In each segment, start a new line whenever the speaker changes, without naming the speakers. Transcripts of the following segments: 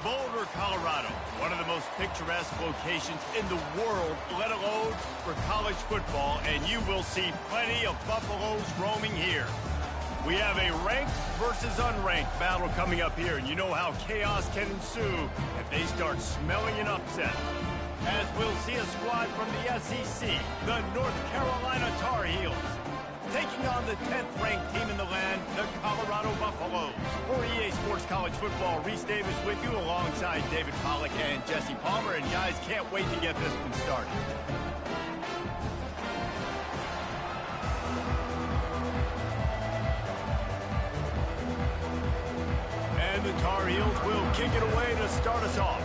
Boulder, Colorado, one of the most picturesque locations in the world, let alone for college football, and you will see plenty of Buffaloes roaming here. We have a ranked versus unranked battle coming up here, and you know how chaos can ensue if they start smelling an upset. As we'll see a squad from the SEC, the North Carolina Tar Heels, taking on the 10th-ranked team in the land, the Colorado Buffaloes. For EA Sports College Football, Reese Davis with you alongside David Pollack and Jesse Palmer. And guys, can't wait to get this one started. And the Tar Heels will kick it away to start us off.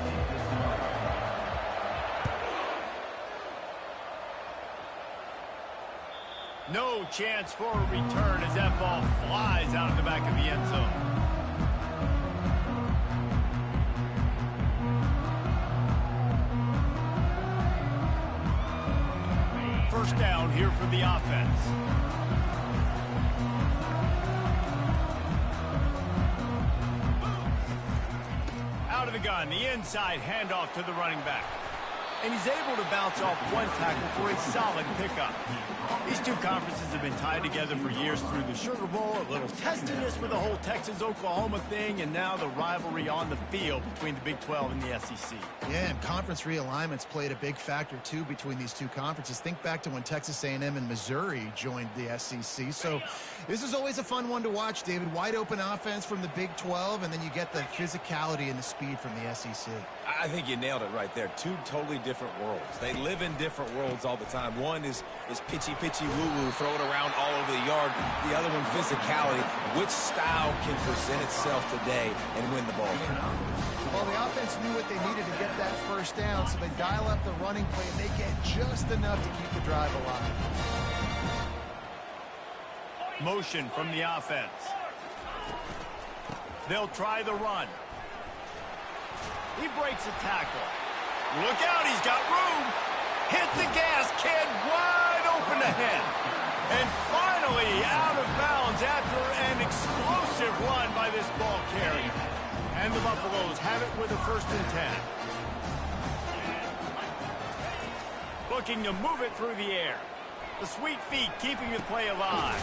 No chance for a return as that ball flies out of the back of the end zone. First down here for the offense. Out of the gun, the inside handoff to the running back. And he's able to bounce off one tackle for a solid pickup. These two conferences have been tied together for years through the Sugar Bowl, a little testiness with the whole Texas-Oklahoma thing, and now the rivalry on the field between the Big 12 and the SEC.
Yeah, and conference realignments played a big factor, too, between these two conferences. Think back to when Texas A&M and Missouri joined the SEC. So this is always a fun one to watch, David. Wide open offense from the Big 12, and then you get the physicality and the speed from the SEC.
I think you nailed it right there. Two totally different worlds. They live in different worlds all the time. One is pitchy, woo-woo, throw it around all over the yard. The other one, physicality. Which style can present itself today and win the ball game?
Well, the offense knew what they needed to get that first down, so they dial up the running play, and they get just enough to keep the drive alive.
Motion from the offense. They'll try the run. He breaks a tackle. Look out, he's got room. Hit the gas, kid, wide open ahead. And finally out of bounds after an explosive run by this ball carrier. And the Buffaloes have it with a 1st and 10. Looking to move it through the air. The sweet feet keeping the play alive.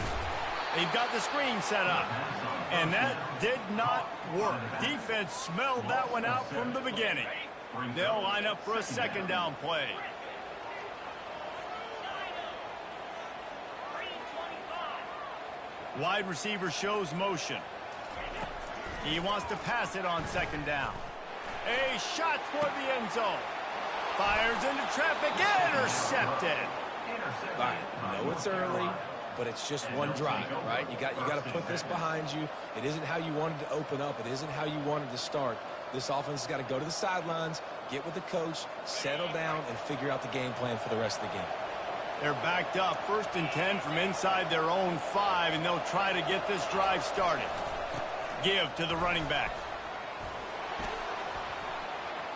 They've got the screen set up. And that did not work. Defense smelled that one out from the beginning. They'll line up for a 2nd down play. Wide receiver shows motion. He wants to pass it on 2nd down. A shot toward the end zone. Fires into traffic. Intercepted.
All right, I know it's early, but it's just one drive, right? You got to put this behind you. It isn't how you wanted to open up. It isn't how you wanted to start. This offense has got to go to the sidelines, get with the coach, settle down, and figure out the game plan for the rest of the game.
They're backed up, 1st and 10 from inside their own 5, and they'll try to get this drive started. Give to the running back.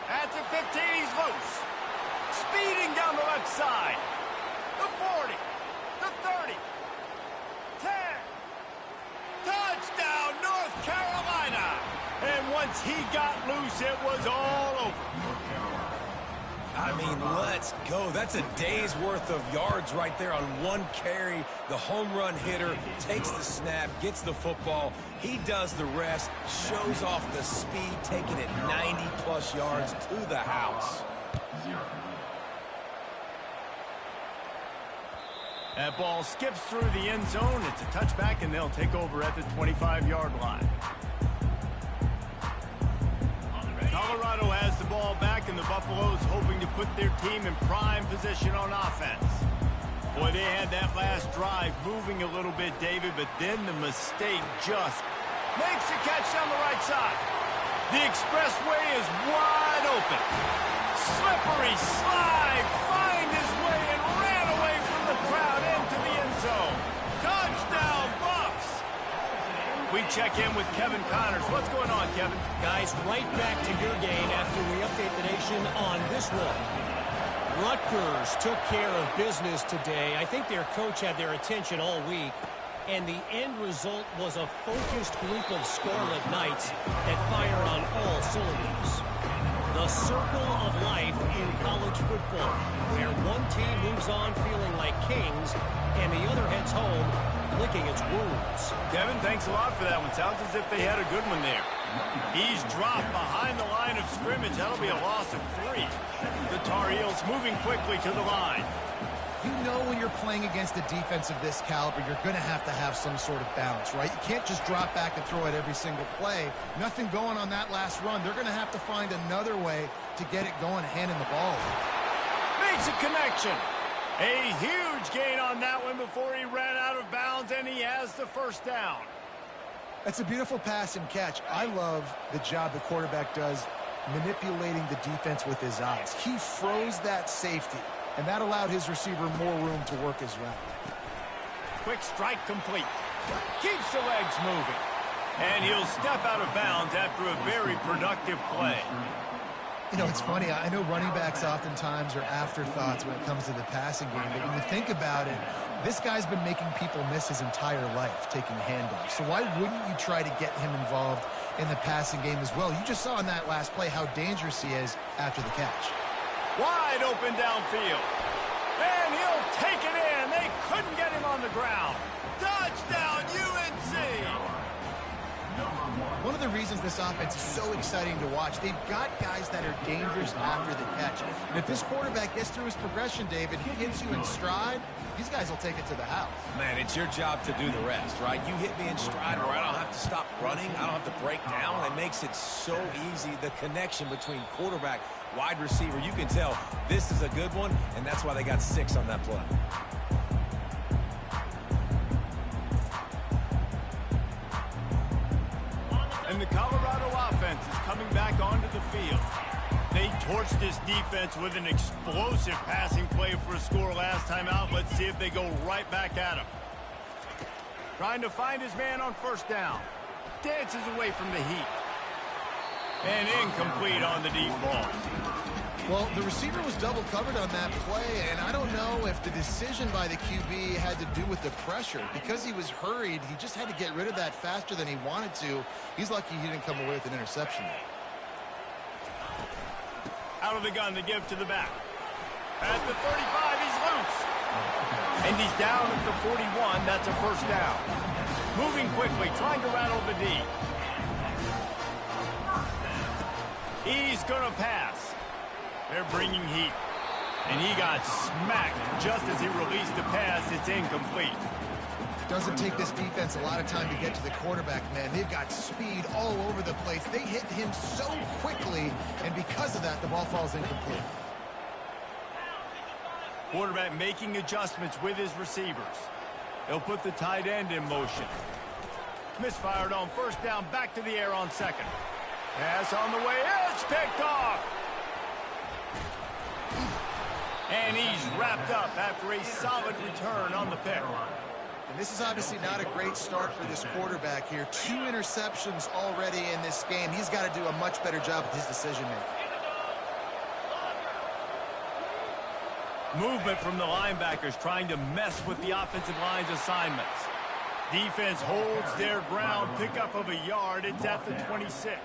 At the 15, he's loose. Speeding down the left side. The 40, the 30, 10. Touchdown, North Carolina. And once he got loose, it was all over.
I mean, let's go. That's a day's worth of yards right there on one carry. The home run hitter takes the snap, gets the football. He does the rest, shows off the speed, taking it 90-plus yards to the house.
That ball skips through the end zone. It's a touchback, and they'll take over at the 25-yard line. Colorado has the ball back, and the Buffaloes hoping to put their team in prime position on offense. Boy, they had that last drive moving a little bit, David, but then the mistake just makes the catch down the right side. The expressway is wide open. Slippery slide, find his way and ran away from the crowd into the end zone. Touchdown, Buffs! We check in with Kevin Connors. What's going on, Kevin?
Guys, right back to your game after we update the nation on this one. Rutgers took care of business today. I think their coach had their attention all week. and the end result was a focused group of scarlet knights that fired on all cylinders. The circle of life in college football, where one team moves on feeling like kings and the other heads home licking its wounds.
Kevin, thanks a lot for that one. Sounds as if they had a good one there. He's dropped behind the line of scrimmage. That'll be a loss of 3. The Tar Heels moving quickly to the line.
You know when you're playing against a defense of this caliber, you're going to have some sort of balance, right? You can't just drop back and throw it every single play. Nothing going on that last run. They're going to have to find another way to get it going, handing the ball.
Makes a connection. A huge gain on that one before he ran out of bounds, and he has the first down.
That's a beautiful pass and catch. I love the job the quarterback does manipulating the defense with his eyes. He froze that safety, and that allowed his receiver more room to work his route.
Quick strike complete. Keeps the legs moving. And he'll step out of bounds after a very productive play.
You know, it's funny. I know running backs oftentimes are afterthoughts when it comes to the passing game, but when you think about it, this guy's been making people miss his entire life taking handoffs. So why wouldn't you try to get him involved in the passing game as well? You just saw in that last play how dangerous he is after the catch.
Wide open downfield. And he'll take it in. They couldn't get him on the ground. Touchdown, UNC!
One of the reasons this offense is so exciting to watch, they've got guys that are dangerous after the catch. And if this quarterback gets through his progression, David, he hits you in stride, these guys will take it to the house.
Man, it's your job to do the rest, right? You hit me in stride where I don't have to stop running. I don't have to break down. It makes it so easy, the connection between quarterback, wide receiver. You can tell this is a good one, and that's why they got 6 on that play.
And the Colorado offense is coming back onto the field. They torched this defense with an explosive passing play for a score last time out. Let's see if they go right back at him. Trying to find his man on first down. Dances away from the heat. And incomplete on the deep ball.
Well, the receiver was double covered on that play, and I don't know if the decision by the QB had to do with the pressure. Because he was hurried, he just had to get rid of that faster than he wanted to. He's lucky he didn't come away with an interception.
Out of the gun to give to the back. At the 35, he's loose. And he's down at the 41. That's a first down. Moving quickly, trying to rattle the D. He's going to pass. They're bringing heat. And he got smacked just as he released the pass. It's incomplete.
Doesn't take this defense a lot of time to get to the quarterback, man. They've got speed all over the place. They hit him so quickly, and because of that, the ball falls incomplete.
Quarterback making adjustments with his receivers. They'll put the tight end in motion. Misfired on first down, back to the air on second. Pass on the way, it's picked off. And he's wrapped up after a solid return on the pick.
And this is obviously not a great start for this quarterback here. 2 interceptions already in this game. He's got to do a much better job with his decision-making.
Movement from the linebackers trying to mess with the offensive line's assignments. Defense holds their ground. Pickup of a yard. It's at the 26.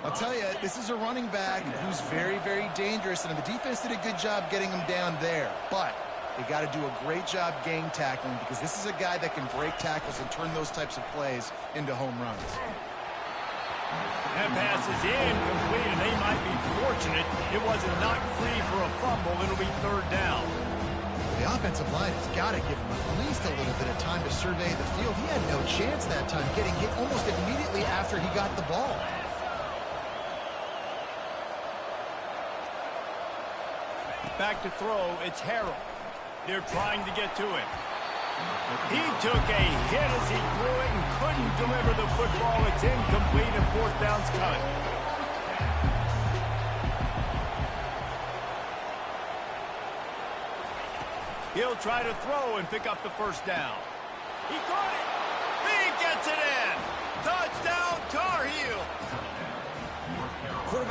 I'll tell you, this is a running back who's very, very dangerous, and the defense did a good job getting him down there. But they got to do a great job game tackling because this is a guy that can break tackles and turn those types of plays into home runs.
That pass is incomplete, and they might be fortunate it wasn't knocked free for a fumble. It'll be third down.
The offensive line has got to give him at least a little bit of time to survey the field. He had no chance that time, getting hit almost immediately after he got the ball.
Back to throw, it's Harrell. They're trying to get to it. He took a hit as he threw it and couldn't deliver the football. It's incomplete and fourth down's cut. He'll try to throw and pick up the first down. He caught it. He gets it in. Touchdown, Tar Heels.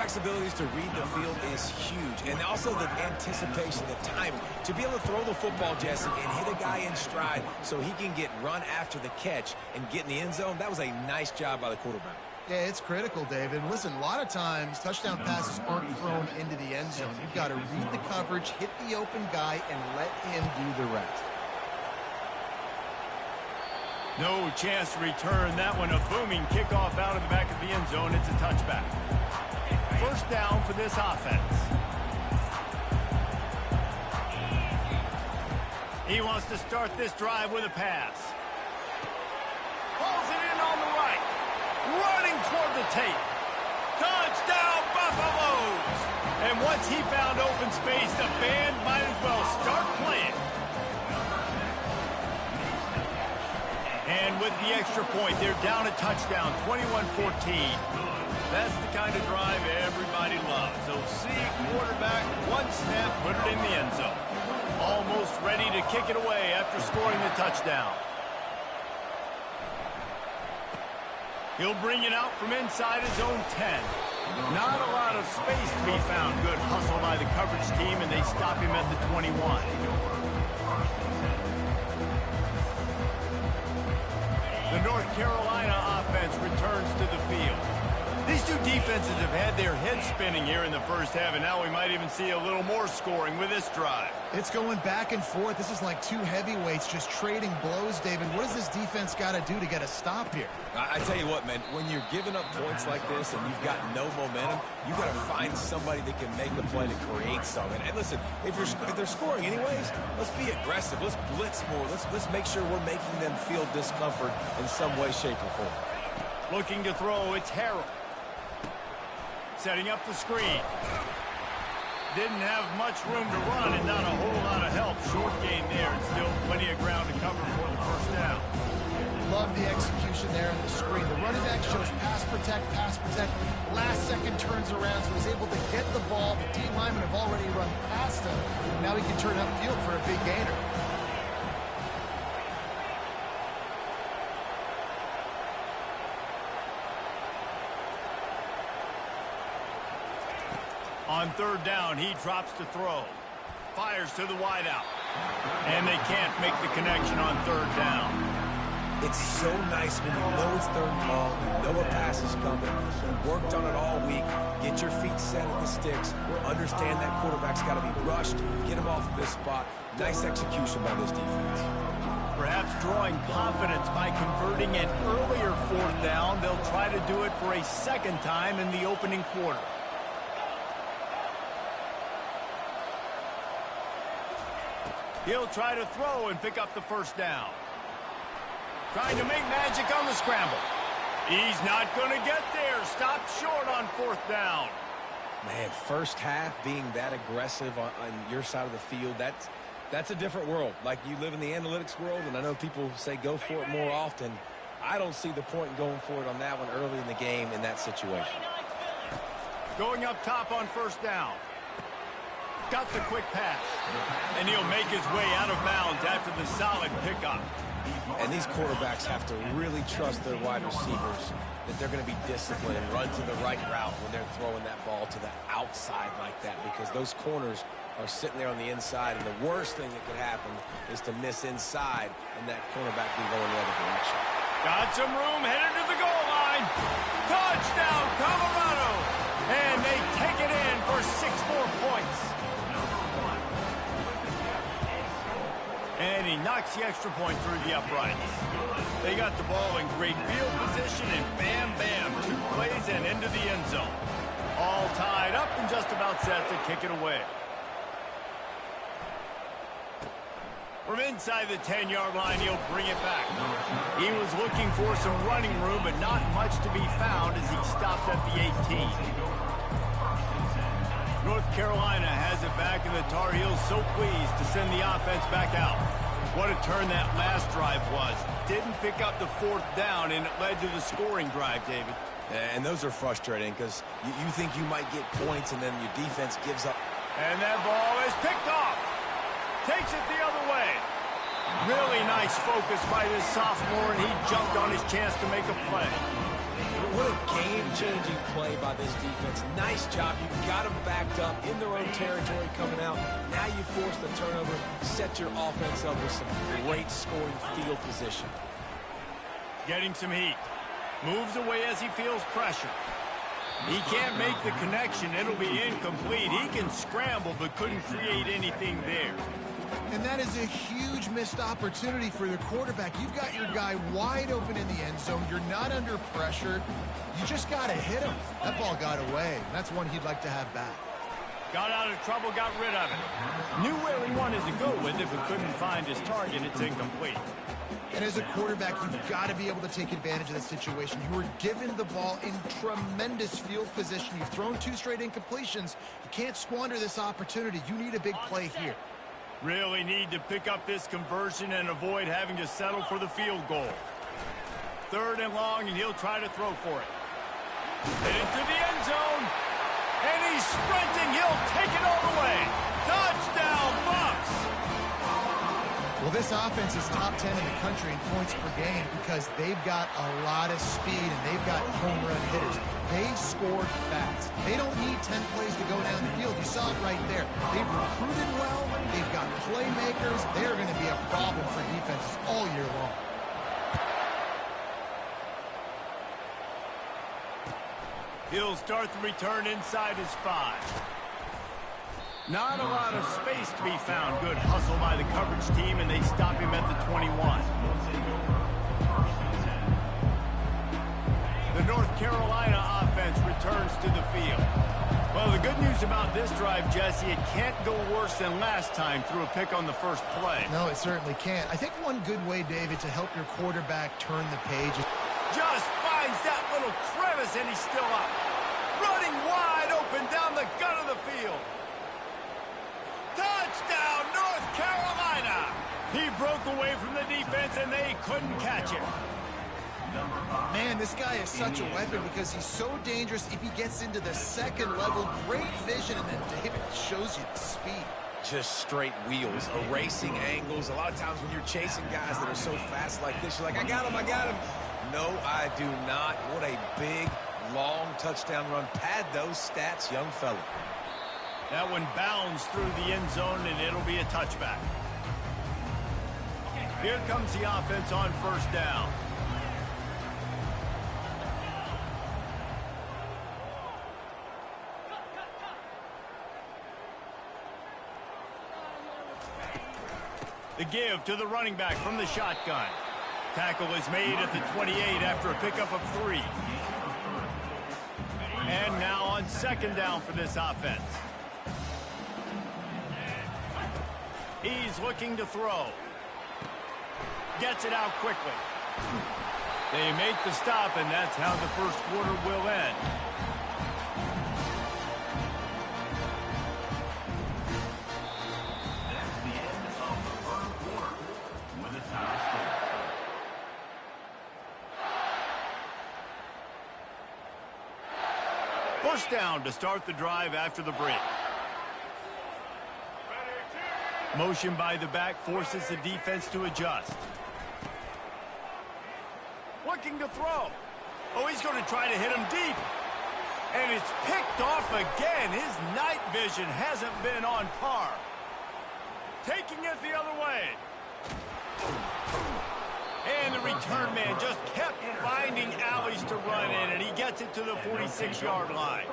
quarterback's abilities to read the field is huge, and also the anticipation, the timing. To be able to throw the football, Jesse, and hit a guy in stride so he can get run after the catch and get in the end zone, that was a nice job by the quarterback.
Yeah, it's critical, David. Listen, a lot of times touchdown passes aren't thrown into the end zone. You've got to read the coverage, hit the open guy, and let him do the rest.
No chance to return that one. A booming kickoff out of the back of the end zone. It's a touchback. First down for this offense. He wants to start this drive with a pass. Pulls it in on the right. Running toward the tape. Touchdown, Buffaloes! And once he found open space, the band might as well start playing. And with the extra point, they're down a touchdown, 21-14. That's the kind of drive everybody loves. So see quarterback, one snap, put it in the end zone. Almost ready to kick it away after scoring the touchdown. He'll bring it out from inside his own 10. Not a lot of space to be found. Good hustle by the coverage team, and they stop him at the 21. The North Carolina offense returns to the field. These two defenses have had their heads spinning here in the first half, and now we might even see a little more scoring with this drive.
It's going back and forth. This is like two heavyweights just trading blows, David. What does this defense got to do to get a stop here?
I tell you what, man, when you're giving up points like this and you've got no momentum, you got to find somebody that can make the play to create something. And listen, if they're scoring anyways, let's be aggressive. Let's blitz more. Let's make sure we're making them feel discomfort in some way, shape, or form.
Looking to throw, it's Harrell. Setting up the screen. Didn't have much room to run and not a whole lot of help. Short gain there and still plenty of ground to cover for the first down.
Love the execution there in the screen. The running back shows pass protect, pass protect. Last second turns around, so he's able to get the ball. The D linemen have already run past him. Now he can turn upfield for a big gainer.
On third down, he drops to throw. Fires to the wideout. And they can't make the connection on third down.
It's so nice when you know it's third and long, you know a pass is coming, you worked on it all week, get your feet set at the sticks, understand that quarterback's got to be rushed, get him off of this spot. Nice execution by this defense.
Perhaps drawing confidence by converting an earlier fourth down. They'll try to do it for a second time in the opening quarter. He'll try to throw and pick up the first down. Trying to make magic on the scramble. He's not going to get there. Stopped short on fourth down.
Man, first half being that aggressive on your side of the field, that's a different world. Like, you live in the analytics world, and I know people say go for it more often. I don't see the point in going for it on that one early in the game in that situation.
Going up top on first down. Got the quick pass. And he'll make his way out of bounds after the solid pickup.
And these quarterbacks have to really trust their wide receivers that they're going to be disciplined and run to the right route when they're throwing that ball to the outside like that, because those corners are sitting there on the inside, and the worst thing that could happen is to miss inside and that cornerback be going the other direction.
Got some room, headed to the goal line. Touchdown, Colorado! And they take it in for 6 more points. And he knocks the extra point through the uprights. They got the ball in great field position, and bam, bam, 2 plays and into the end zone. All tied up and just about set to kick it away. From inside the 10-yard line, he'll bring it back. He was looking for some running room, but not much to be found as he stopped at the 18. North Carolina has it back, and the Tar Heels so pleased to send the offense back out. What a turn that last drive was. Didn't pick up the fourth down, and it led to the scoring drive, David.
And those are frustrating because you think you might get points, and then your defense gives up.
And that ball is picked off. Takes it the other way. Really nice focus by this sophomore, and he jumped on his chance to make a play.
What a game-changing play by this defense. Nice job. You got them backed up in their own territory coming out. Now you force the turnover, set your offense up with some great scoring field position.
Getting some heat. Moves away as he feels pressure. He can't make the connection. It'll be incomplete. He can scramble, but couldn't create anything there.
And that is a huge missed opportunity for the quarterback. You've got your guy wide open in the end zone. You're not under pressure. You just got to hit him. That ball got away. That's one he'd like to have back.
Got out of trouble, got rid of it. Knew where he wanted to go with it, but couldn't find his target. It's incomplete.
And as a quarterback, you've got to be able to take advantage of the situation. You were given the ball in tremendous field position. You've thrown 2 straight incompletions. You can't squander this opportunity. You need a big play here.
Really need to pick up this conversion and avoid having to settle for the field goal. 3rd and long, and he'll try to throw for it. Hit into the end zone. And he's sprinting. He'll take it all the way. Touchdown, Bucks!
Well, this offense is top 10 in the country in points per game because they've got a lot of speed and they've got home run hitters. They scored fast. They don't need 10 plays to go down the field. You saw it right there. They've recruited well. They've got playmakers. They are going to be a problem for defenses all year long.
He'll start the return inside his 5. Not a lot of space to be found. Good hustle by the coverage team, and they stop him at the 21. The North Carolina offense returns to the field. Well, the good news about this drive, Jesse, it can't go worse than last time through a pick on the first play.
No, it certainly can't. I think one good way, David, to help your quarterback turn the page is
just finds that little crevice, and he's still up. Running wide open down the gut of the field. Touchdown, North Carolina! He broke away from the defense, and they couldn't catch him.
Man, this guy is such a weapon because he's so dangerous if he gets into the second level. Great vision, and then David shows you the speed.
Just straight wheels, erasing angles. A lot of times when you're chasing guys that are so fast like this, you're like, I got him, I got him. No, I do not. What a big, long touchdown run. Pad those stats, young fella.
That one bounds through the end zone, and it'll be a touchback. Here comes the offense on 1st down. The give to the running back from the shotgun. Tackle is made at the 28 after a pickup of 3. And now on 2nd down for this offense. He's looking to throw. Gets it out quickly. They make the stop, and that's how the first quarter will end. First down to start the drive after the break. Motion by the back forces the defense to adjust. Looking to throw. Oh, he's going to try to hit him deep. And it's picked off again. His night vision hasn't been on par. Taking it the other way. And the return man just kept finding alleys to run in, and he gets it to the 46-yard line.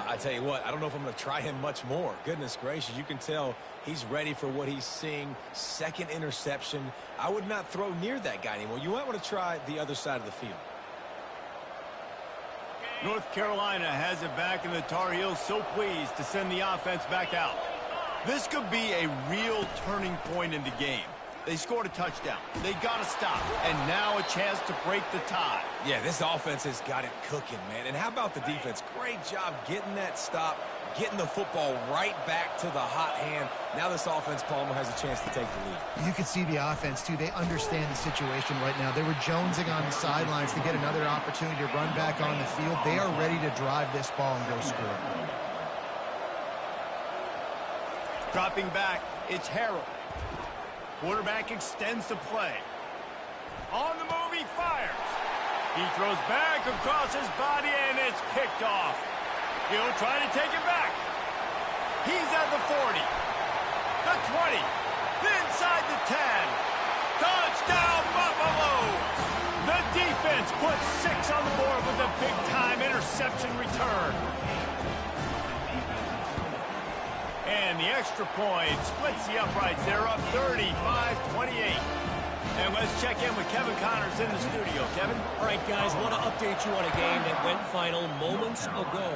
I tell you what, I don't know if I'm going to try him much more. Goodness gracious, you can tell he's ready for what he's seeing. 2nd interception. I would not throw near that guy anymore. You might want to try the other side of the field.
North Carolina has it back, and the Tar Heels so pleased to send the offense back out. This could be a real turning point in the game. They scored a touchdown. They got to stop. And now a chance to break the tie.
Yeah, this offense has got it cooking, man. And how about the defense? Great job getting that stop, getting the football right back to the hot hand. Now this offense, Palmer, has a chance to take the lead.
You can see the offense, too. They understand the situation right now. They were jonesing on the sidelines to get another opportunity to run back on the field. They are ready to drive this ball and go score.
Dropping back, it's Harrell. Quarterback extends the play. On the move, he fires. He throws back across his body, and it's picked off. He'll try to take it back. He's at the 40, the 20, inside the 10. Touchdown, Buffaloes! The defense puts 6 on the board with a big-time interception return. And the extra point splits the uprights. They're up 35-28. And let's check in with Kevin Connors in the studio. Kevin?
All right, guys, want to update you on a game that went final moments ago.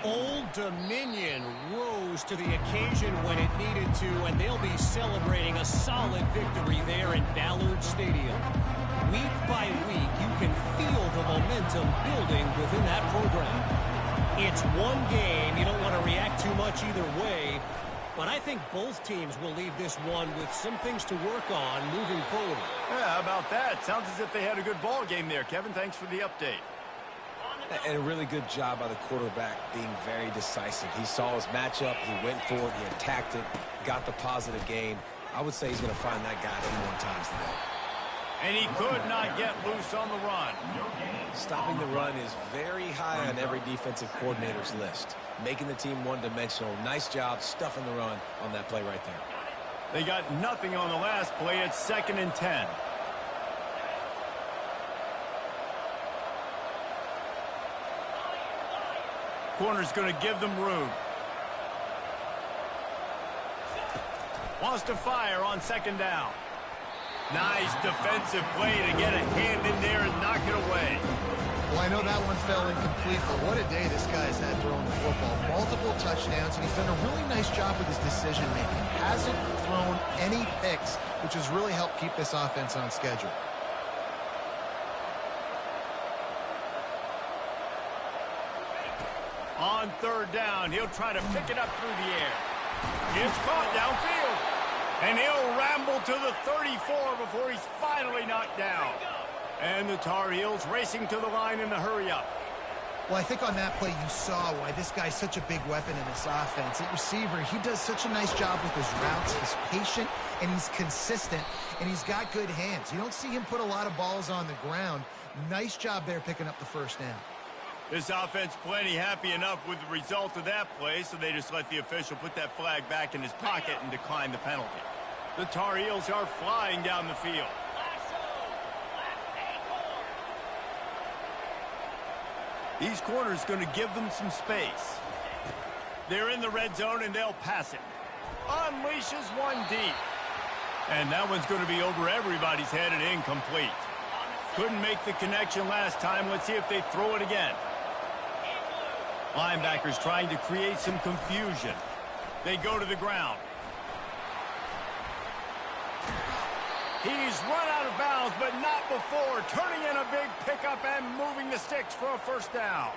Old Dominion rose to the occasion when it needed to, and they'll be celebrating a solid victory there in Ballard Stadium. Week by week, you can feel the momentum building within that program. It's one game. You don't want to react too much either way. But I think both teams will leave this one with some things to work on moving forward.
Yeah, how about that? Sounds as if they had a good ball game there, Kevin. Thanks for the update.
And a really good job by the quarterback being very decisive. He saw his matchup. He went for it. He attacked it. Got the positive gain. I would say he's going to find that guy 81 times today.
And he could not get loose on the run.
Stopping the run is very high on every defensive coordinator's list. Making the team one-dimensional. Nice job stuffing the run on that play right there.
They got nothing on the last play. It's 2nd and 10. Corner's going to give them room. Wants to fire on 2nd down. Nice defensive play to get a hand in there and knock it away.
Well, I know that one fell incomplete, but what a day this guy's had throwing the football. Multiple touchdowns, and he's done a really nice job with his decision-making. Hasn't thrown any picks, which has really helped keep this offense on schedule.
On 3rd down, he'll try to pick it up through the air. It's caught downfield. And he'll ramble to the 34 before he's finally knocked down. And the Tar Heels racing to the line in the hurry-up.
Well, I think on that play you saw why this guy's such a big weapon in this offense. At receiver, he does such a nice job with his routes. He's patient, and he's consistent, and he's got good hands. You don't see him put a lot of balls on the ground. Nice job there picking up the 1st down.
This offense plenty happy enough with the result of that play, so they just let the official put that flag back in his pocket and decline the penalty. The Tar Heels are flying down the field. These corners going to give them some space. They're in the red zone, and they'll pass it. Unleashes one deep. And that one's going to be over everybody's head and incomplete. Couldn't make the connection last time. Let's see if they throw it again. Linebackers trying to create some confusion. They go to the ground. He's run out of bounds, but not before. Turning in a big pickup and moving the sticks for a 1st down.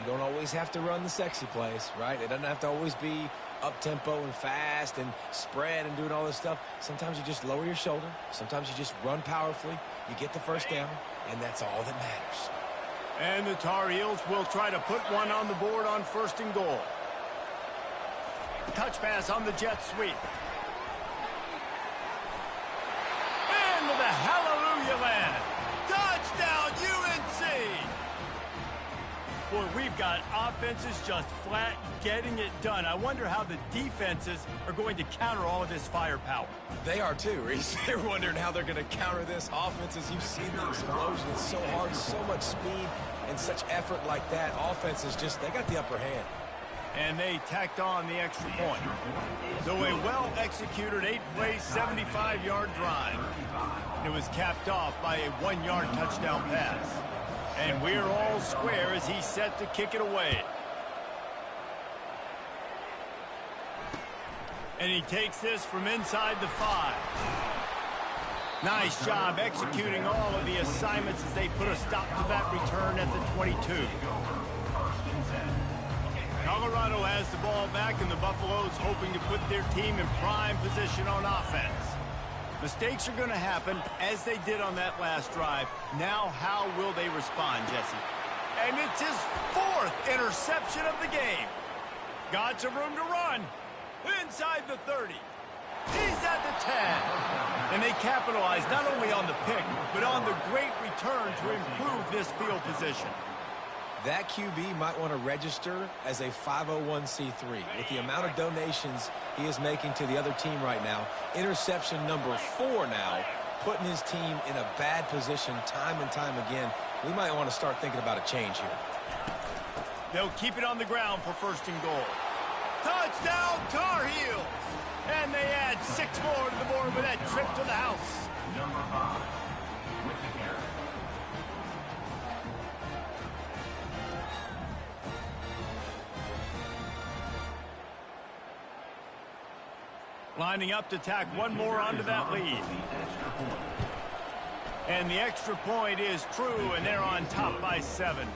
You don't always have to run the sexy plays, right? It doesn't have to always be up-tempo and fast and spread and doing all this stuff. Sometimes you just lower your shoulder. Sometimes you just run powerfully. You get the 1st down, and that's all that matters.
And the Tar Heels will try to put one on the board on 1st and goal. Touch pass on the jet sweep. Into the hallelujah land. Touchdown, UNC! Boy, we've got offenses just flat getting it done. I wonder how the defenses are going to counter all of this firepower.
They are too, Reese. They're wondering how they're going to counter this offense. As you've seen the explosion, it's so hard, so much speed, and such effort like that. Offenses just, they got the upper hand.
And they tacked on the extra point. So a well-executed 8-play, 75-yard drive. It was capped off by a 1-yard touchdown pass. And we're all square as he's set to kick it away. And he takes this from inside the 5. Nice job executing all of the assignments as they put a stop to that return at the 22. Colorado has the ball back, and the Buffaloes hoping to put their team in prime position on offense. Mistakes are going to happen, as they did on that last drive. Now, how will they respond, Jesse? And it's his 4th interception of the game. Got some room to run. Inside the 30. He's at the 10. And they capitalize not only on the pick, but on the great return to improve this field position.
That QB might want to register as a 501c3. With the amount of donations he is making to the other team right now, interception number 4 now, putting his team in a bad position time and time again. We might want to start thinking about a change here.
They'll keep it on the ground for 1st and goal. Touchdown, Tar Heels! And they add 6 more to the board with that trip to the house.
Number 5, with the carry.
Lining up to tack one more onto that lead. And the extra point is true, and they're on top by 7.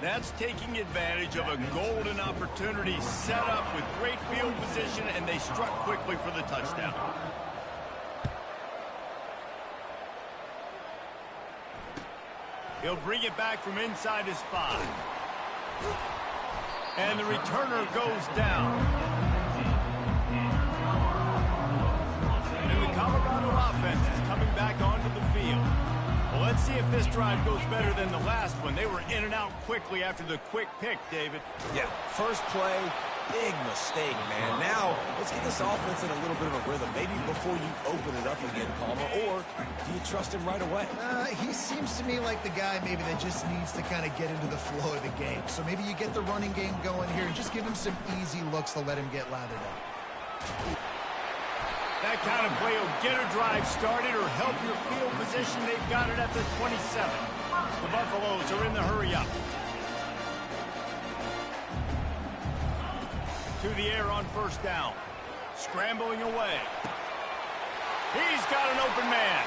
That's taking advantage of a golden opportunity set up with great field position, and they struck quickly for the touchdown. He'll bring it back from inside his 5. And the returner goes down. Colorado offense is coming back onto the field. Well, let's see if this drive goes better than the last one. They were in and out quickly after the quick pick, David.
Yeah, first play, big mistake, man. Now, let's get this offense in a little bit of a rhythm. Maybe before you open it up again, Palmer, or do you trust him right away?
He seems to me like the guy maybe that just needs to kind of get into the flow of the game. So maybe you get the running game going here and just give him some easy looks to let him get lathered up.
That kind of play will get a drive started or help your field position. They've got it at the 27. The Buffaloes are in the hurry-up. To the air on 1st down. Scrambling away. He's got an open man.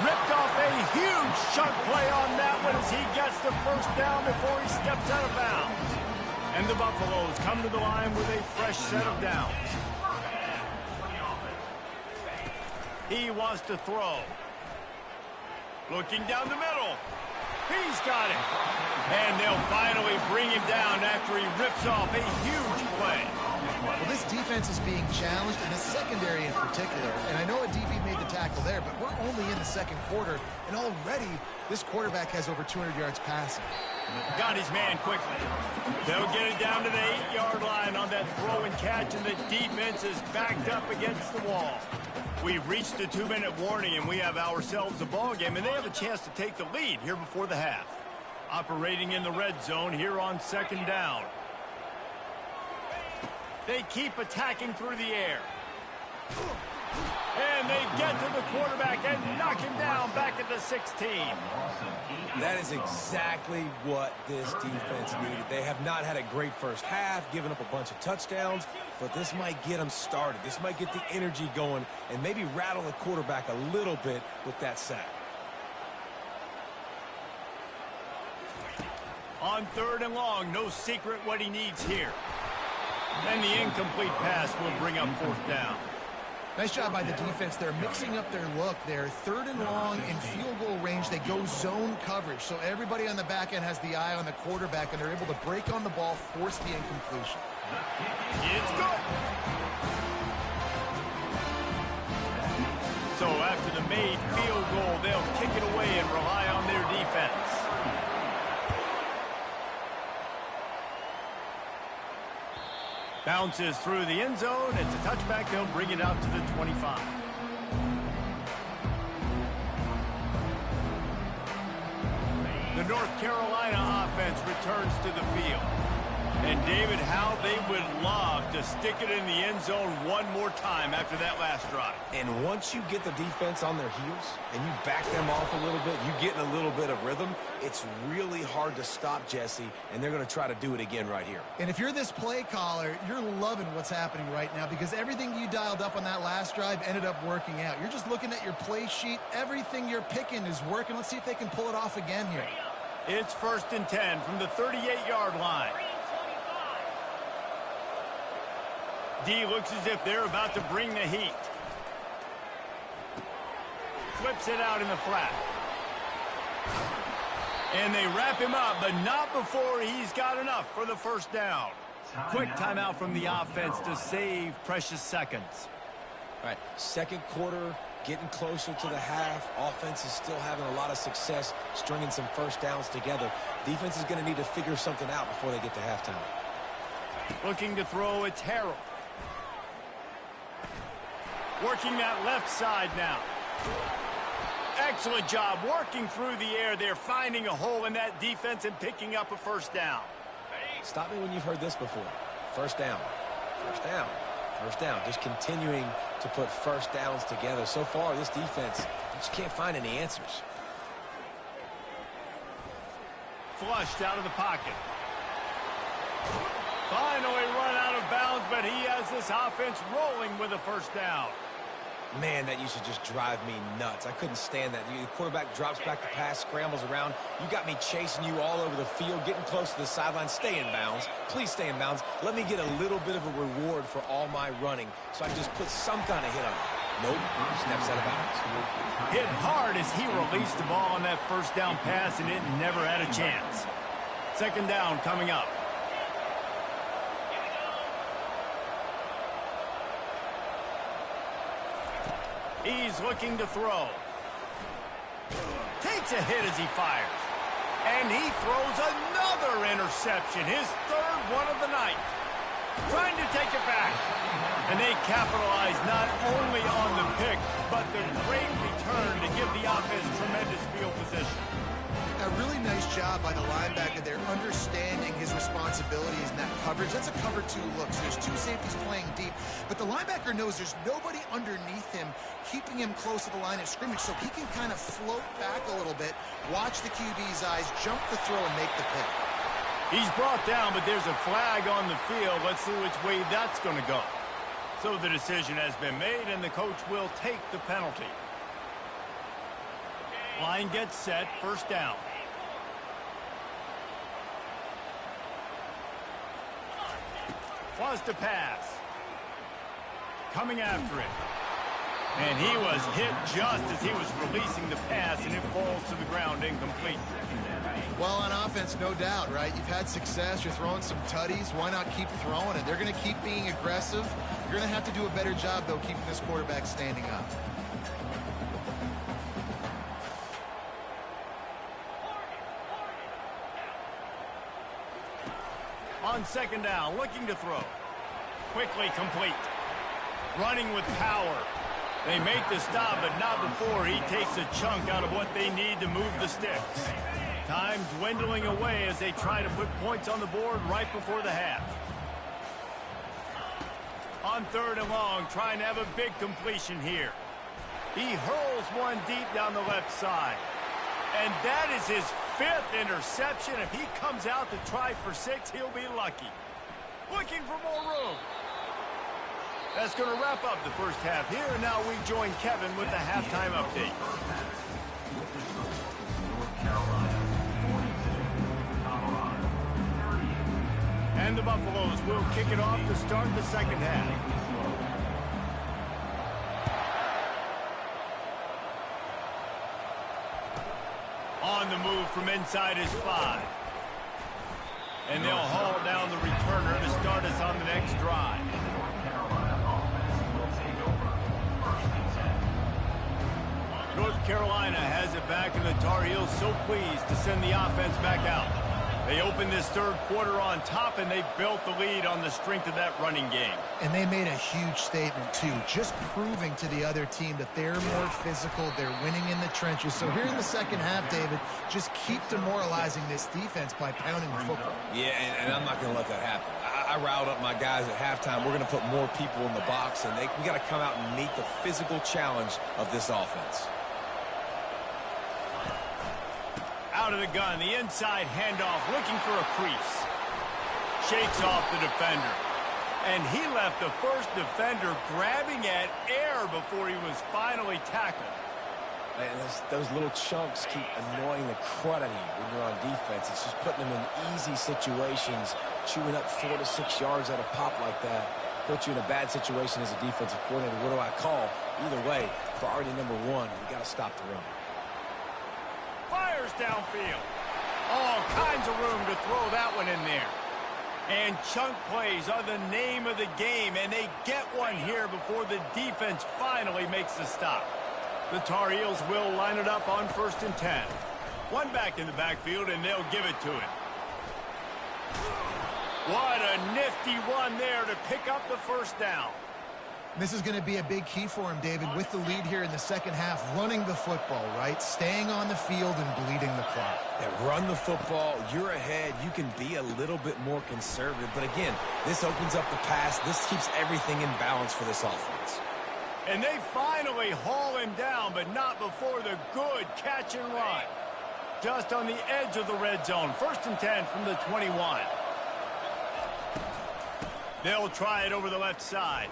Ripped off a huge chunk play on that one as he gets the 1st down before he steps out of bounds. And the Buffaloes come to the line with a fresh set of downs. He wants to throw. Looking down the middle. He's got it. And they'll finally bring him down after he rips off a huge play.
Well, this defense is being challenged, in the secondary in particular. And I know a DB made the tackle there, but we're only in the 2nd quarter, and already this quarterback has over 200 yards passing.
Got his man quickly. They'll get it down to the 8-yard line on that throw and catch, and the defense is backed up against the wall. We've reached the 2-minute warning, and we have ourselves a ball game, and they have a chance to take the lead here before the half. Operating in the red zone here on 2nd down. They keep attacking through the air. And they get to the quarterback and knock him down back at the 16.
That is exactly what this defense needed. They have not had a great first half, given up a bunch of touchdowns, but this might get them started. This might get the energy going and maybe rattle the quarterback a little bit with that sack.
On 3rd and long, no secret what he needs here. And the incomplete pass will bring up 4th down.
Nice job by the defense. They're mixing up their look there. 3rd and long in field goal range. They go zone coverage. So everybody on the back end has the eye on the quarterback, and they're able to break on the ball, force the incompletion.
It's good. So after the made field goal, they'll kick it away and rely on their defense. Bounces through the end zone. It's a touchback. They'll bring it out to the 25. The North Carolina offense returns to the field. And, David, how they would love to stick it in the end zone one more time after that last drive.
And once you get the defense on their heels and you back them off a little bit, you get in a little bit of rhythm, it's really hard to stop Jesse, and they're going to try to do it again right here.
And if you're this play caller, you're loving what's happening right now because everything you dialed up on that last drive ended up working out. You're just looking at your play sheet. Everything you're picking is working. Let's see if they can pull it off again here.
It's 1st and 10 from the 38-yard line. D looks as if they're about to bring the heat. Flips it out in the flat. And they wrap him up, but not before he's got enough for the 1st down. Quick timeout from the offense to save precious seconds.
All right, second quarter, getting closer to the half. Offense is still having a lot of success stringing some first downs together. Defense is going to need to figure something out before they get to halftime.
Looking to throw, it's Harrell. Working that left side now. Excellent job working through the air there, finding a hole in that defense and picking up a first down.
Stop me when you've heard this before. First down, first down, first down. Just continuing to put first downs together. So far, this defense just can't find any answers.
Flushed out of the pocket. Finally run out of bounds, but he has this offense rolling with a first down.
Man, that used to just drive me nuts. I couldn't stand that. The quarterback drops back to pass, scrambles around. You got me chasing you all over the field, getting close to the sideline. Stay in bounds. Please stay in bounds. Let me get a little bit of a reward for all my running so I can just put some kind of hit on it. Nope, snaps out of bounds.
Hit hard as he released the ball on that first down pass, and it never had a chance. Second down coming up. He's looking to throw. Takes a hit as he fires. And he throws another interception, his third one of the night. Trying to take it back. And they capitalize not only on the pick, but the great return to give the offense tremendous field position.
A really nice job by the linebacker there, understanding his responsibilities in that coverage. That's a cover two look. So there's two safeties playing deep, but the linebacker knows there's nobody underneath him, keeping him close to the line of scrimmage, so he can kind of float back a little bit, watch the QB's eyes, jump the throw, and make the pick.
He's brought down, but there's a flag on the field. Let's see which way that's going to go. So the decision has been made, and the coach will take the penalty. Line gets set, first down. Was to pass. Coming after it. And he was hit just as he was releasing the pass, and it falls to the ground incomplete.
Well, on offense, no doubt, right? You've had success. You're throwing some tutties. Why not keep throwing it? They're going to keep being aggressive. You're going to have to do a better job, though, keeping this quarterback standing up.
On second down, looking to throw. Quickly complete. Running with power. They make the stop, but not before he takes a chunk out of what they need to move the sticks. Time dwindling away as they try to put points on the board right before the half. On third and long, trying to have a big completion here. He hurls one deep down the left side. And that is his fifth interception. If he comes out to try for 6, he'll be lucky. Looking for more room. That's going to wrap up the first half here, and now we join Kevin with the halftime update. And the Buffaloes will kick it off to start the second half. On the move from inside his 5. And they'll haul down the returner to start us on the next drive. North Carolina has it back, and the Tar Heels so pleased to send the offense back out. They opened this third quarter on top, and they built the lead on the strength of that running game.
And they made a huge statement, too, just proving to the other team that they're more physical, they're winning in the trenches. So here in the second half, David, just keep demoralizing this defense by pounding the football.
Yeah, and I'm not going to let that happen. I riled up my guys at halftime. We're going to put more people in the box, and we got to come out and meet the physical challenge of this offense.
Out of the gun, the inside handoff, looking for a crease. Shakes off the defender. And he left the first defender grabbing at air before he was finally tackled.
Man, those little chunks keep annoying the crud out of you when you're on defense. It's just putting them in easy situations, chewing up 4 to 6 yards at a pop like that. Put you in a bad situation as a defensive coordinator. What do I call? Either way, priority number 1, we got to stop the run.
Fires downfield. All kinds of room to throw that one in there. And chunk plays are the name of the game, and they get one here before the defense finally makes the stop. The Tar Heels will line it up on 1st and 10. One back in the backfield, and they'll give it to him. What a nifty run there to pick up the first down.
This is going to be a big key for him, David, with the lead here in the second half, running the football, right? Staying on the field and bleeding the clock.
Yeah, run the football, you're ahead, you can be a little bit more conservative. But again, this opens up the pass. This keeps everything in balance for this offense.
And they finally haul him down, but not before the good catch and run. Just on the edge of the red zone. 1st and 10 from the 21. They'll try it over the left side.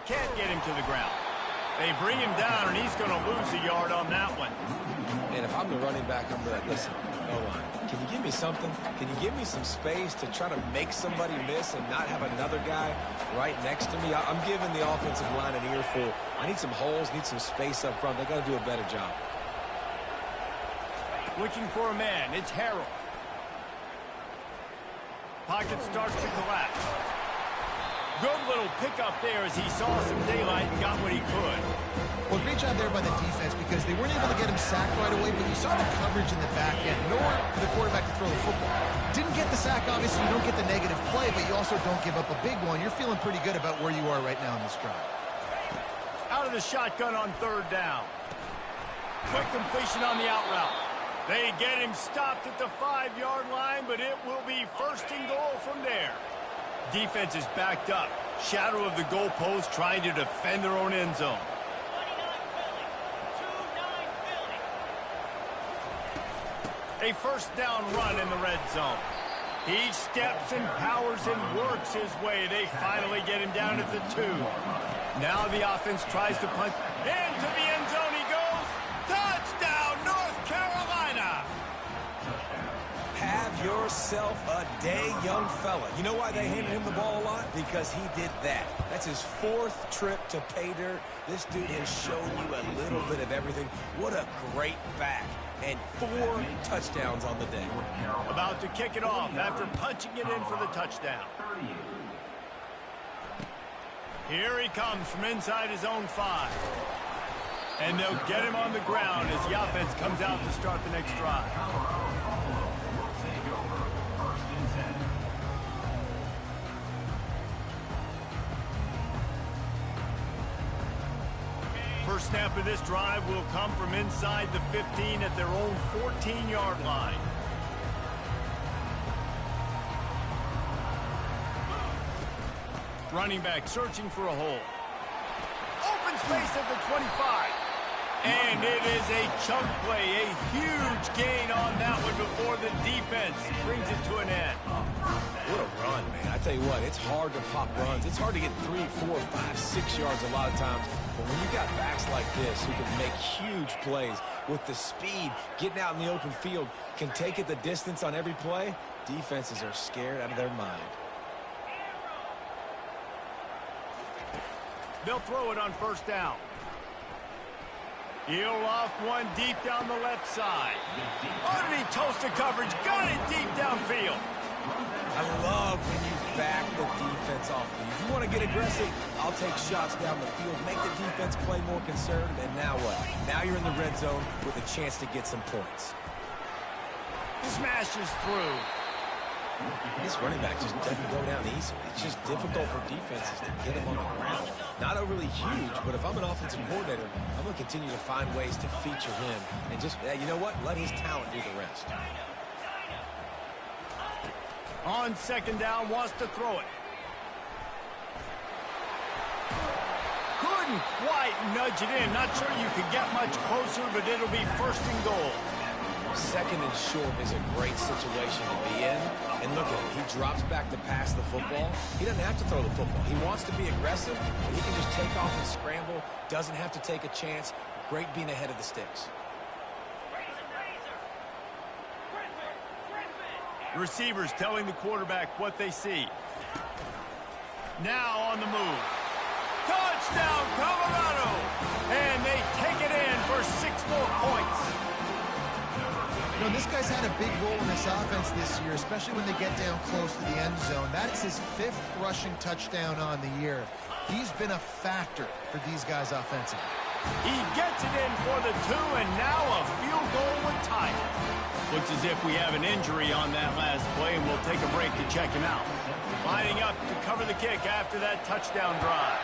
Can't get him to the ground. They bring him down, and he's going to lose a yard on that one.
And if I'm the running back, I'm like, listen, O-line, can you give me something? Can you give me some space to try to make somebody miss and not have another guy right next to me? I'm giving the offensive line an earful. I need some holes, need some space up front. They got to do a better job.
Looking for a man. It's Harold. Pocket starts to collapse. Good little pickup there as he saw some daylight and got what he could.
Well, great job there by the defense because they weren't able to get him sacked right away, but you saw the coverage in the back end, nor for the quarterback to throw the football. Didn't get the sack, obviously. You don't get the negative play, but you also don't give up a big one. You're feeling pretty good about where you are right now in this drive.
Out of the shotgun on 3rd down. Quick completion on the out route. They get him stopped at the 5-yard line, but it will be 1st and goal from there. Defense is backed up. Shadow of the goalpost trying to defend their own end zone. A 1st down run in the red zone. He steps and powers and works his way. They finally get him down at the 2. Now the offense tries to punt. Into the end zone he goes. Touchdown, North Carolina!
Have yourself a day, young fella. You know why they handed him the ball a lot? Because he did that. That's his 4th trip to pay dirt. This dude has shown you a little bit of everything. What a great back. And 4 touchdowns on the day.
About to kick it off after punching it in for the touchdown. Here he comes from inside his own 5. And they'll get him on the ground as the offense comes out to start the next drive. First snap of this drive will come from inside the 15 at their own 14-yard line. Running back searching for a hole. Open space at the 25. And it is a chunk play, a huge gain on that one before the defense brings it to an end.
What a run, man. I tell you what, it's hard to pop runs. It's hard to get 3, 4, 5, 6 yards a lot of times. But when you got backs like this who can make huge plays with the speed, getting out in the open field, can take it the distance on every play, defenses are scared out of their mind.
They'll throw it on 1st down. He'll loft one deep down the left side. Underneath toasted coverage, got it deep downfield.
I love when you back the defense off. If you want to get aggressive, I'll take shots down the field, make the defense play more conservative, and now what? Now you're in the red zone with a chance to get some points.
Smashes through.
This running back just doesn't go down easy. It's just difficult for defenses to get him on the ground. Not overly huge, but if I'm an offensive coordinator, I'm going to continue to find ways to feature him and just, you know what? Let his talent do the rest.
On 2nd down, wants to throw it. Couldn't quite nudge it in. Not sure you could get much closer, but it'll be 1st and goal.
2nd and short is a great situation to be in. And look at him. He drops back to pass the football. He doesn't have to throw the football. He wants to be aggressive, but he can just take off and scramble. Doesn't have to take a chance. Great being ahead of the sticks.
Receivers telling the quarterback what they see. Now on the move. Touchdown, Colorado! And they take it in for 6 more points.
You know, this guy's had a big role in this offense this year, especially when they get down close to the end zone. That's his 5th rushing touchdown on the year. He's been a factor for these guys offensively.
He gets it in for the 2, and now a field goal would tie it. Looks as if we have an injury on that last play, and we'll take a break to check him out. Lining up to cover the kick after that touchdown drive.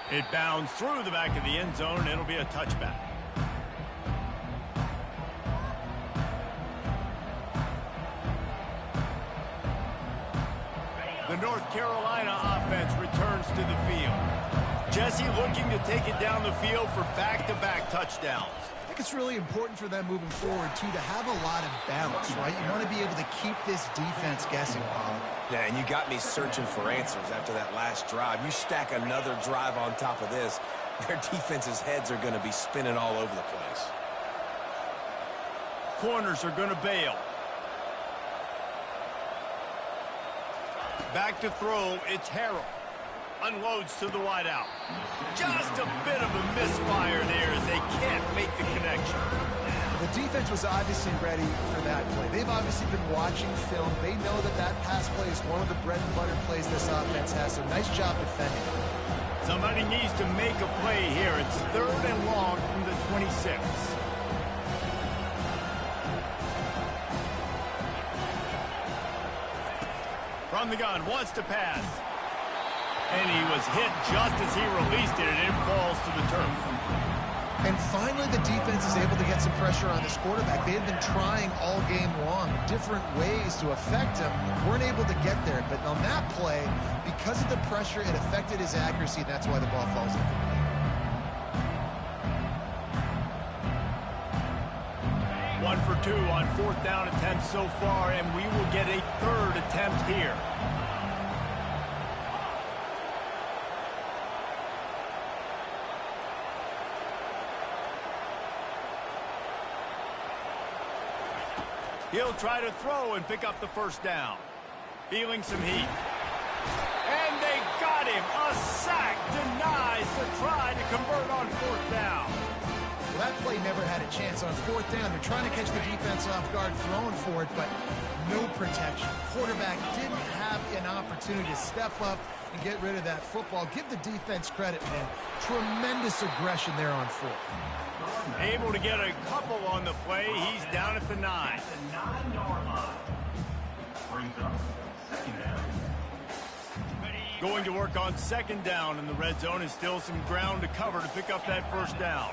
It bounds through the back of the end zone, and it'll be a touchback. The North Carolina offense returns to the field. Jesse looking to take it down the field for back-to-back touchdowns.
I think it's really important for them moving forward, too, to have a lot of balance, right? You want to be able to keep this defense guessing, Pollock.
Yeah, and you got me searching for answers after that last drive. You stack another drive on top of this, their defense's heads are going to be spinning all over the place.
Corners are going to bail. Back to throw, it's Harrell. Unloads to the wideout. Just a bit of a misfire there as they can't make the connection.
The defense was obviously ready for that play. They've obviously been watching film. They know that that pass play is one of the bread and butter plays this offense has, so nice job defending.
Somebody needs to make a play here. It's 3rd and long from the 26. From the gun, wants to pass. And he was hit just as he released it, and it falls to the turf.
And finally, the defense is able to get some pressure on this quarterback. They had been trying all game long, different ways to affect him. Weren't able to get there. But on that play, because of the pressure, it affected his accuracy, and that's why the ball falls incomplete.
1 for 2 on 4th down attempts so far, and we will get a 3rd attempt here. He'll try to throw and pick up the 1st down. Feeling some heat. And they got him. A sack denies the try to convert on 4th down.
Well, that play never had a chance on 4th down. They're trying to catch the defense off guard, throwing for it, but no protection. Quarterback didn't have an opportunity to step up and get rid of that football. Give the defense credit, man. Tremendous aggression there on 4th.
Able to get a couple on the play. He's down at the 9.
The 9-yard line. Brings up 2nd down.
Going to work on 2nd down in the red zone, and still some ground to cover to pick up that 1st down.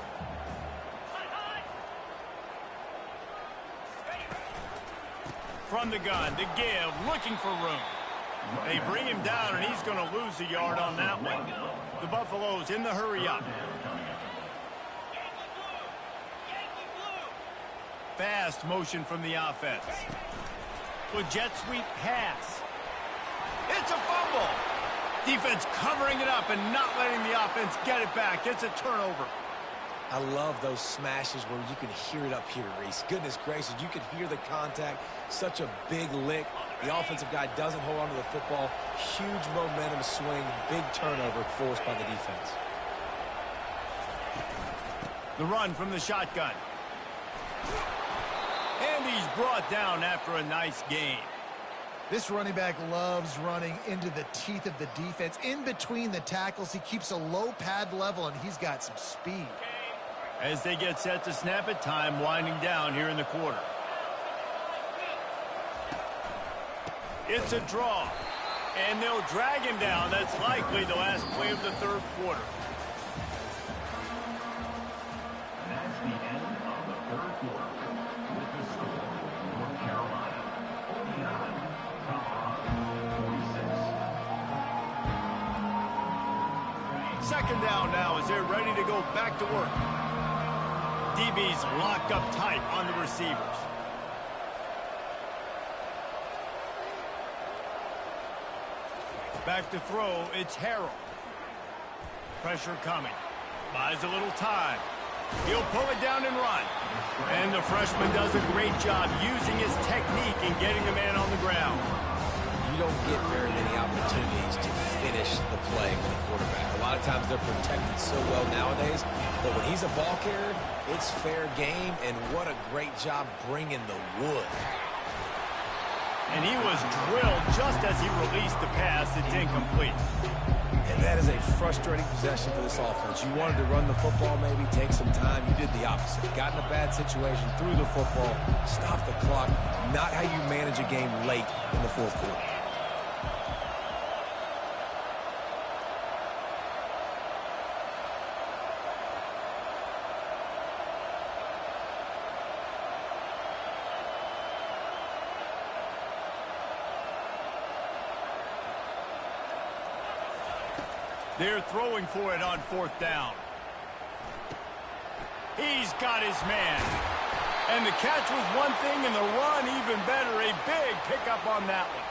From the gun, to give, looking for room. They bring him down, and he's going to lose a yard on that one. The Buffaloes in the hurry up. Fast motion from the offense. With jet sweep pass. It's a fumble. Defense covering it up and not letting the offense get it back. It's a turnover.
I love those smashes where you can hear it up here, Reese. Goodness gracious, you can hear the contact. Such a big lick. The offensive guy doesn't hold on to the football. Huge momentum swing. Big turnover forced by the defense.
The run from the shotgun. And he's brought down after a nice gain.
This running back loves running into the teeth of the defense. In between the tackles, he keeps a low pad level, and he's got some speed.
As they get set to snap it, time winding down here in the quarter. It's a draw. And they'll drag him down. That's likely the last play of the 3rd quarter.
That's the end of the 3rd quarter. With the score, North Carolina 49, Colorado 46.
2nd down now as they're ready to go back to work. DB's locked up tight on the receivers. Back to throw, it's Harrell. Pressure coming. Buys a little time. He'll pull it down and run. And the freshman does a great job using his technique and getting the man on the ground.
You don't get very many opportunities to finish the play with the quarterback. A lot of times they're protected so well nowadays, but when he's a ball carrier, it's fair game, and what a great job bringing the wood.
And he was drilled just as he released the pass. It's incomplete.
And that is a frustrating possession for this offense. You wanted to run the football, maybe take some time. You did the opposite. Got in a bad situation, threw the football, stopped the clock. Not how you manage a game late in the fourth quarter.
They're throwing for it on fourth down. He's got his man. And the catch was one thing, and the run even better. A big pickup on that one.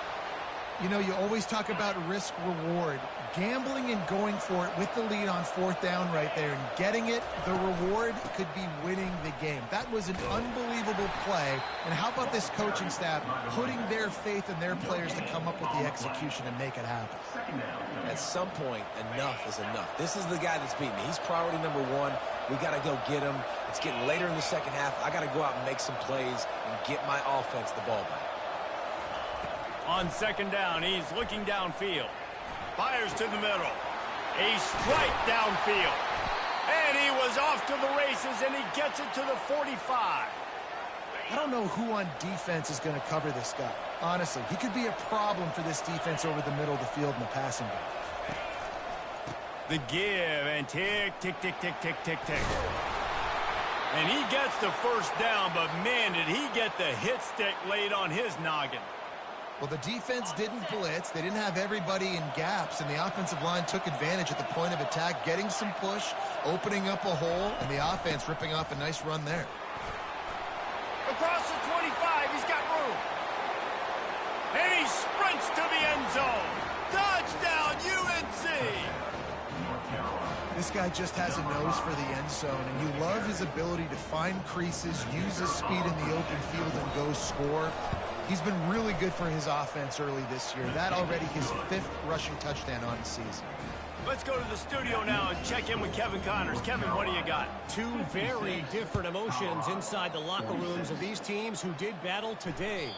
You know, you always talk about risk-reward. Gambling and going for it with the lead on fourth down right there and getting it, the reward could be winning the game. That was an unbelievable play. And how about this coaching staff putting their faith in their players to come up with the execution and make it happen?
At some point, enough is enough. This is the guy that's beating me. He's priority number one. We got to go get him. It's getting later in the second half. I got to go out and make some plays and get my offense the ball back.
On second down, he's looking downfield. Fires to the middle. A strike downfield. And he was off to the races, and he gets it to the 45.
I don't know who on defense is going to cover this guy. Honestly, he could be a problem for this defense over the middle of the field in the passing game.
The give, and tick, tick, tick, tick, tick, tick, tick. And he gets the first down, but man, did he get the hit stick laid on his noggin.
Well, the defense didn't blitz. They didn't have everybody in gaps, and the offensive line took advantage at the point of attack, getting some push, opening up a hole, and the offense ripping off a nice run there.
Across the 25, he's got room. And he sprints to the end zone. Touchdown, UNC!
This guy just has a nose for the end zone, and you love his ability to find creases, use his speed in the open field, and go score. He's been really good for his offense early this year. That already his 5th rushing touchdown on the season.
Let's go to the studio now and check in with Kevin Connors. Kevin, what do you got?
Two very different emotions inside the locker rooms of these teams who did battle today.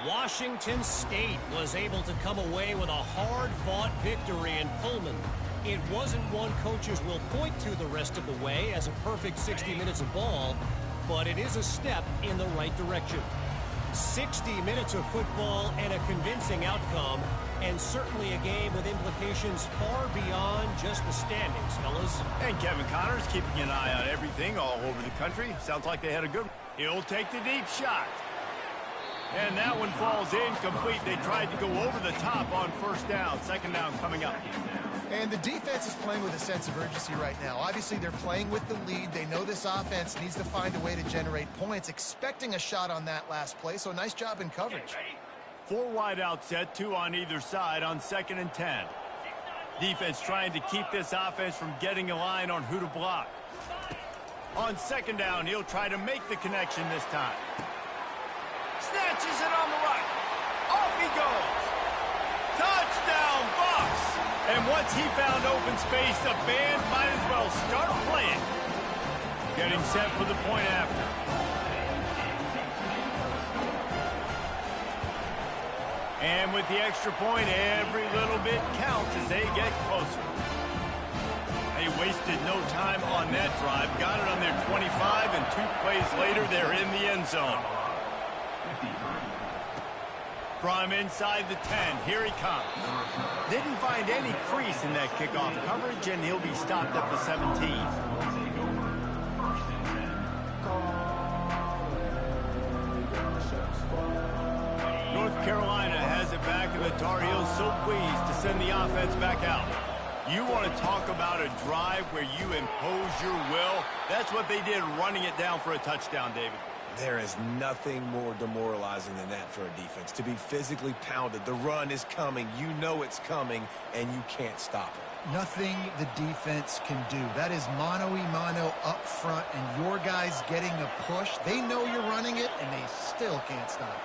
Washington State was able to come away with a hard-fought victory in Pullman. It wasn't one coaches will point to the rest of the way as a perfect 60 minutes of ball, but it is a step in the right direction. 60 minutes of football and a convincing outcome, and certainly a game with implications far beyond just the standings, fellas.
And Kevin Connors keeping an eye on everything all over the country. Sounds like they had a good one. He'll take the deep shot. And that one falls incomplete. They tried to go over the top on first down. Second down coming up.
And the defense is playing with a sense of urgency right now. Obviously, they're playing with the lead. They know this offense needs to find a way to generate points, expecting a shot on that last play. So nice job in coverage.
4 wide out set, 2 on either side on 2nd and 10. Defense trying to keep this offense from getting a line on who to block. On 2nd down, he'll try to make the connection this time. Snatches it on the right. Off he goes. Touchdown, Bucks! And once he found open space, the band might as well start playing. Getting set for the point after. And with the extra point, every little bit counts as they get closer. They wasted no time on that drive. Got it on their 25, and 2 plays later, they're in the end zone. From inside the 10, here he comes. Didn't find any crease in that kickoff coverage, and he'll be stopped at the 17. North Carolina has it back, and the Tar Heels so pleased to send the offense back out. You want to talk about a drive where you impose your will? That's what they did, running it down for a touchdown, David.
There is nothing more demoralizing than that for a defense. To be physically pounded, the run is coming, you know it's coming, and you can't stop it.
Nothing the defense can do. That is mano-a-mano up front, and your guys getting a push. They know you're running it, and they still can't stop it.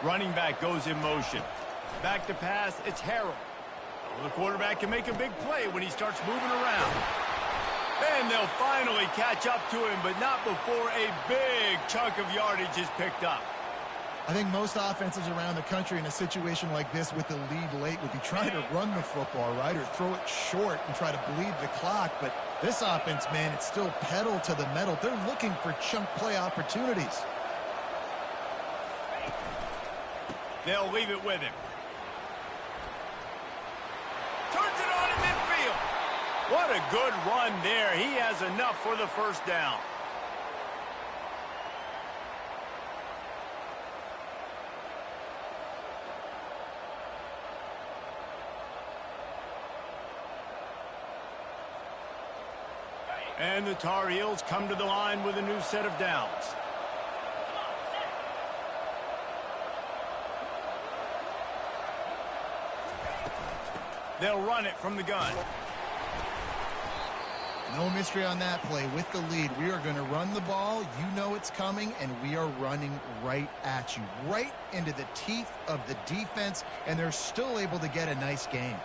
Running back goes in motion. Back to pass, it's Harrell. The quarterback can make a big play when he starts moving around. And they'll finally catch up to him, but not before a big chunk of yardage is picked up.
I think most offenses around the country in a situation like this with the lead late would be trying to run the football, right, or throw it short and try to bleed the clock. But this offense, man, it's still pedal to the metal. They're looking for chunk play opportunities.
They'll leave it with him. Turns it on in midfield. What a good run there. He has enough for the first down. And the Tar Heels come to the line with a new set of downs. They'll run it from the gun.
No mystery on that play. With the lead, we are going to run the ball. You know it's coming, and we are running right at you, right into the teeth of the defense, and they're still able to get a nice gain.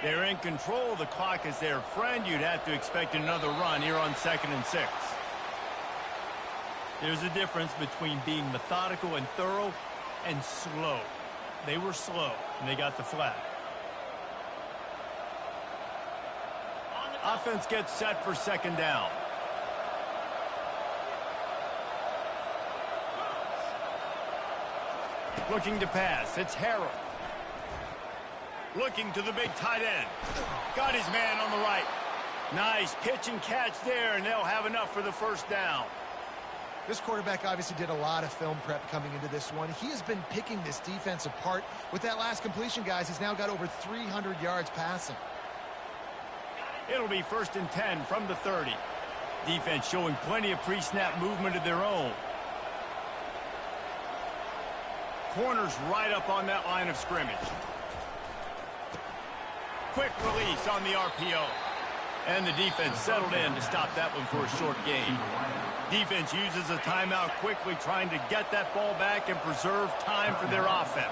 They're in control. The clock is their friend. You'd have to expect another run here on 2nd and 6. There's a difference between being methodical and thorough and slow. They were slow, and they got the flag. Offense gets set for 2nd down. Looking to pass. It's Harrell. Looking to the big tight end. Got his man on the right. Nice pitch and catch there, and they'll have enough for the first down.
This quarterback obviously did a lot of film prep coming into this one. He has been picking this defense apart. With that last completion, guys, he's now got over 300 yards passing.
It'll be 1st and 10 from the 30. Defense showing plenty of pre-snap movement of their own. Corners right up on that line of scrimmage. Quick release on the RPO. And the defense settled in to stop that one for a short gain. Defense uses a timeout quickly, trying to get that ball back and preserve time for their offense.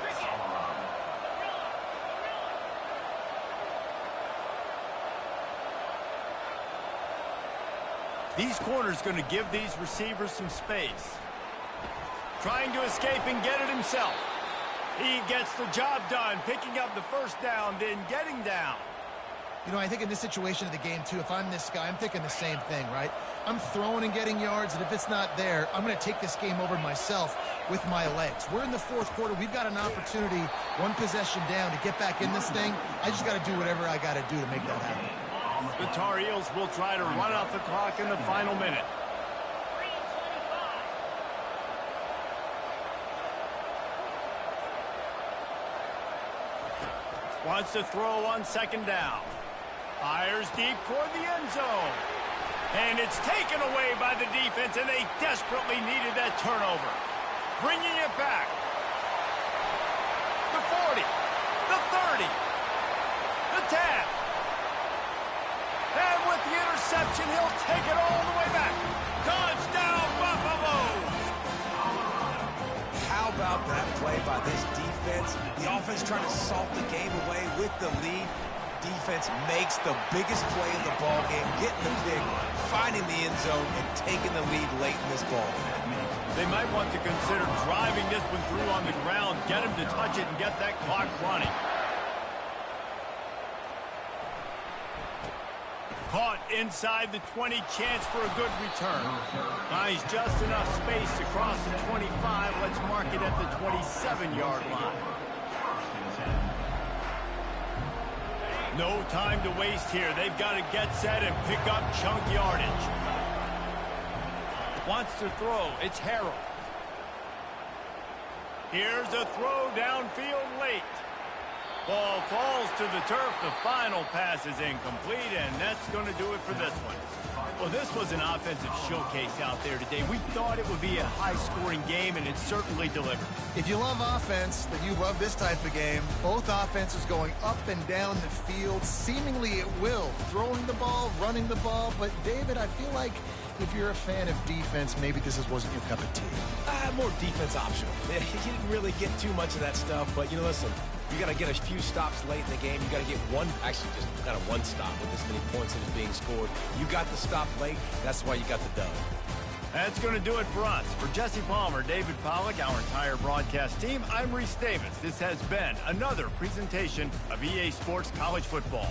These corners going to give these receivers some space. Trying to escape and get it himself. He gets the job done, picking up the first down, then getting down.
You know, I think in this situation of the game, too, if I'm this guy, I'm thinking the same thing, right? I'm throwing and getting yards, and if it's not there, I'm going to take this game over myself with my legs. We're in the 4th quarter. We've got an opportunity, one possession down, to get back in this thing. I just got to do whatever I got to do to make that happen.
The Tar Heels will try to run off the clock in the final minute. Wants to throw on 2nd down. Fires deep toward the end zone. And it's taken away by the defense, and they desperately needed that turnover. Bringing it back. The 40. The 30. The 10. And with the interception, he'll take it all the way back. Touchdown, Buffalo!
How about that play by this defense? The offense trying to salt the game away with the lead. Defense makes the biggest play of the ball game, getting the pick, finding the end zone, and taking the lead late in this ball.
They might want to consider driving this one through on the ground, get him to touch it, and get that clock running. Caught inside the 20, chance for a good return. Finds just enough space to cross the 25. Let's mark it at the 27-yard line. No time to waste here. They've got to get set and pick up chunk yardage. Wants to throw. It's Harrell. Here's a throw downfield late. Ball falls to the turf. The final pass is incomplete, and that's going to do it for this one. Well, this was an offensive showcase out there today. We thought it would be a high-scoring game, and it certainly delivered.
If you love offense, then you love this type of game. Both offenses going up and down the field, seemingly at will, throwing the ball, running the ball. But, David, I feel like if you're a fan of defense, maybe this wasn't your cup of tea.
More defense optional. You didn't really get too much of that stuff, but, listen, you got to get a few stops late in the game. You got to get one, actually just kind of one stop with this many points that is being scored. You got the stop late. That's why you got the dub.
That's going to do it for us. For Jesse Palmer, David Pollack, our entire broadcast team, I'm Reese Davis. This has been another presentation of EA Sports College Football.